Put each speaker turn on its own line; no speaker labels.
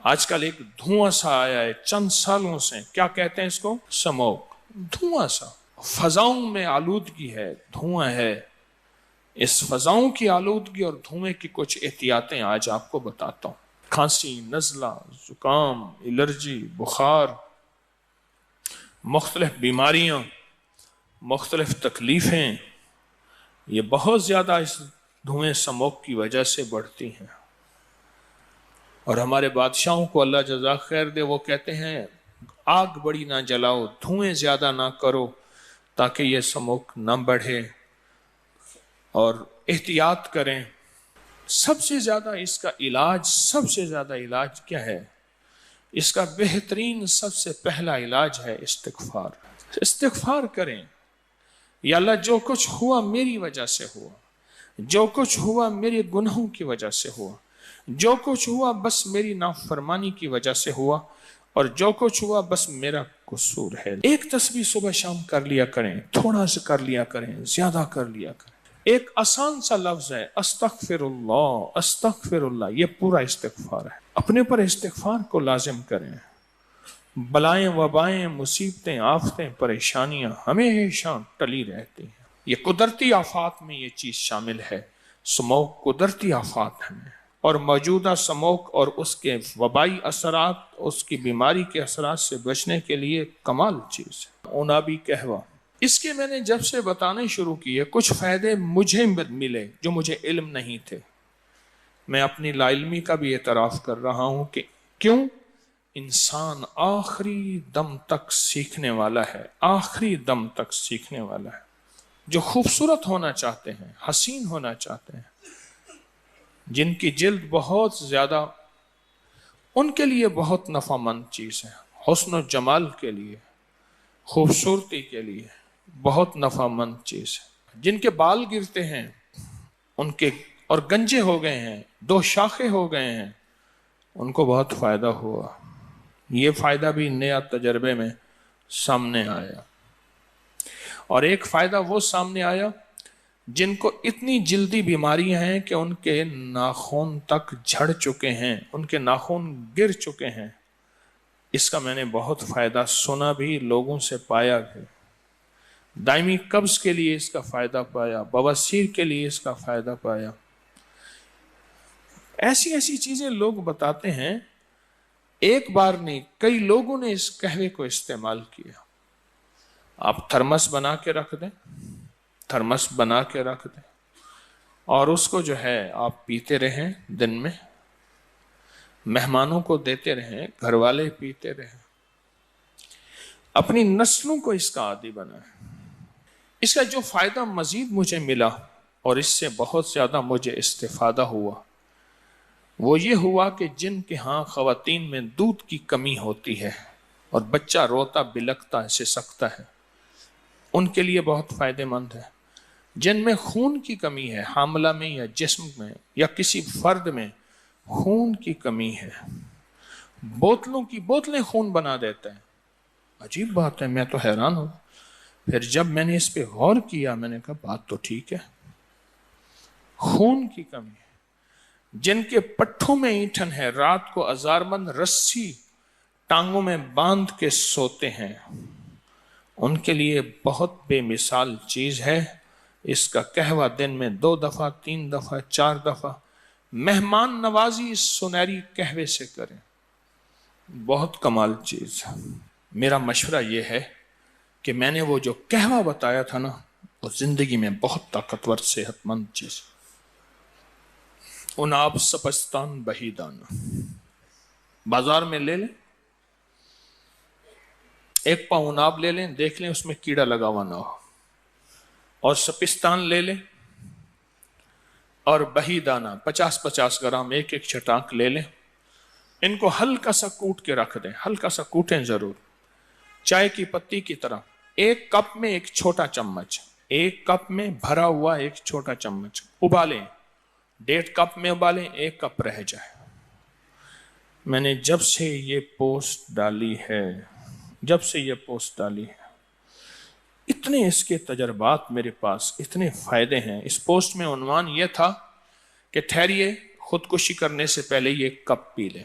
آج کل ایک دھواں سا آیا ہے چند سالوں سے، کیا کہتے ہیں اس کو؟ سموک، دھواں سا، فضاؤں میں آلودگی ہے، دھواں ہے۔ اس فضاؤں کی آلودگی اور دھوئیں کی کچھ احتیاطیں آج آپ کو بتاتا ہوں۔ کھانسی، نزلہ، زکام، الرجی، بخار، مختلف بیماریاں، مختلف تکلیفیں، یہ بہت زیادہ اس دھوئیں سموک کی وجہ سے بڑھتی ہیں۔ اور ہمارے بادشاہوں کو اللہ جزاک خیر دے، وہ کہتے ہیں آگ بڑی نہ جلاؤ، دھوئیں زیادہ نہ کرو تاکہ یہ سموک نہ بڑھے، اور احتیاط کریں۔ سب سے زیادہ اس کا علاج، سب سے زیادہ علاج کیا ہے؟ اس کا بہترین سب سے پہلا علاج ہے استغفار۔ استغفار کریں، یا اللہ جو کچھ ہوا میری وجہ سے ہوا، جو کچھ ہوا میرے گناہوں کی وجہ سے ہوا، جو کچھ ہوا بس میری نافرمانی کی وجہ سے ہوا، اور جو کچھ ہوا بس میرا قصور ہے۔ ایک تسبیح صبح شام کر لیا کریں، تھوڑا سا کر لیا کریں، زیادہ کر لیا کریں۔ ایک آسان سا لفظ ہے استغفر اللہ، استغفر اللہ، یہ پورا استغفار ہے۔ اپنے پر استغفار کو لازم کریں۔ بلائیں، وبائیں، مصیبتیں، آفتیں، پریشانیاں ہمیشہ ٹلی رہتی ہیں۔ یہ قدرتی آفات میں یہ چیز شامل ہے۔ سموک قدرتی آفات ہیں، اور موجودہ سموک اور اس کے وبائی اثرات، اس کی بیماری کے اثرات سے بچنے کے لیے کمال چیز ہے۔ عنابی قہوہ، اس کے میں نے جب سے بتانے شروع کیے کچھ فائدے مجھے ملے جو مجھے علم نہیں تھے۔ میں اپنی لا علمی کا بھی اعتراف کر رہا ہوں کہ کیوں؟ انسان آخری دم تک سیکھنے والا ہے، آخری دم تک سیکھنے والا ہے۔ جو خوبصورت ہونا چاہتے ہیں، حسین ہونا چاہتے ہیں، جن کی جلد بہت زیادہ، ان کے لیے بہت نفع مند چیز ہے۔ حسن و جمال کے لیے، خوبصورتی کے لیے بہت نفع مند چیز ہے۔ جن کے بال گرتے ہیں ان کے اور گنجے ہو گئے ہیں، دو شاخیں ہو گئے ہیں، ان کو بہت فائدہ ہوا۔ یہ فائدہ بھی نیا تجربے میں سامنے آیا۔ اور ایک فائدہ وہ سامنے آیا جن کو اتنی جلدی بیماریاں ہیں کہ ان کے ناخن تک جھڑ چکے ہیں، ان کے ناخن گر چکے ہیں۔ اس کا میں نے بہت فائدہ سنا بھی، لوگوں سے پایا بھی۔ دائمی قبض کے لیے اس کا فائدہ پایا، بواسیر کے لیے اس کا فائدہ پایا۔ ایسی ایسی چیزیں لوگ بتاتے ہیں، ایک بار نہیں کئی لوگوں نے اس قہوے کو استعمال کیا۔ آپ تھرمس بنا کے رکھ دیں، تھرمس بنا کے رکھ دیں، اور اس کو جو ہے آپ پیتے رہیں، دن میں مہمانوں کو دیتے رہیں، گھر والے پیتے رہیں، اپنی نسلوں کو اس کا عادی بنائیں۔ اس کا جو فائدہ مزید مجھے ملا اور اس سے بہت زیادہ مجھے استفادہ ہوا، وہ یہ ہوا کہ جن کے ہاں خواتین میں دودھ کی کمی ہوتی ہے اور بچہ روتا بلکتا ہے، سسکتا ہے، ان کے لیے بہت فائدہ مند ہے۔ جن میں خون کی کمی ہے، حاملہ میں یا جسم میں یا کسی فرد میں خون کی کمی ہے، بوتلوں کی بوتلیں خون بنا دیتے ہیں۔ عجیب بات ہے، میں تو حیران ہوں۔ پھر جب میں نے اس پہ غور کیا، میں نے کہا بات تو ٹھیک ہے، خون کی کمی ہے۔ جن کے پٹھوں میں اینٹھن ہے، رات کو ازارمند رسی ٹانگوں میں باندھ کے سوتے ہیں، ان کے لیے بہت بے مثال چیز ہے۔ اس کا قہوہ دن میں 2 دفعہ، 3 دفعہ، 4 دفعہ مہمان نوازی اس سنہری قہوے سے کریں، بہت کمال چیز ہے۔ میرا مشورہ یہ ہے کہ میں نے وہ جو قہوہ بتایا تھا نا، وہ زندگی میں بہت طاقتور صحت مند چیز۔ عناب سپستان بہیدان، بازار میں لے لیں، ایک پاؤ عناب لے لیں، دیکھ لیں اس میں کیڑا لگا ہوا نہ ہو، اور سپستان لے لیں، اور بہی دانہ 50-50 گرام ایک ایک چھٹانک لے لیں۔ ان کو ہلکا سا کوٹ کے رکھ دیں، ہلکا سا کوٹیں ضرور، چائے کی پتی کی طرح۔ 1 کپ میں 1 چھوٹا چمچ، 1 کپ میں بھرا ہوا 1 چھوٹا چمچ ابالیں، 1.5 کپ میں ابالیں، 1 کپ رہ جائے۔ میں نے جب سے یہ پوسٹ ڈالی ہے، اتنے اس کے تجربات میرے پاس، اتنے فائدے ہیں۔ اس پوسٹ میں عنوان یہ تھا کہ ٹھہریے، خودکشی کرنے سے پہلے یہ کپ پی لیں۔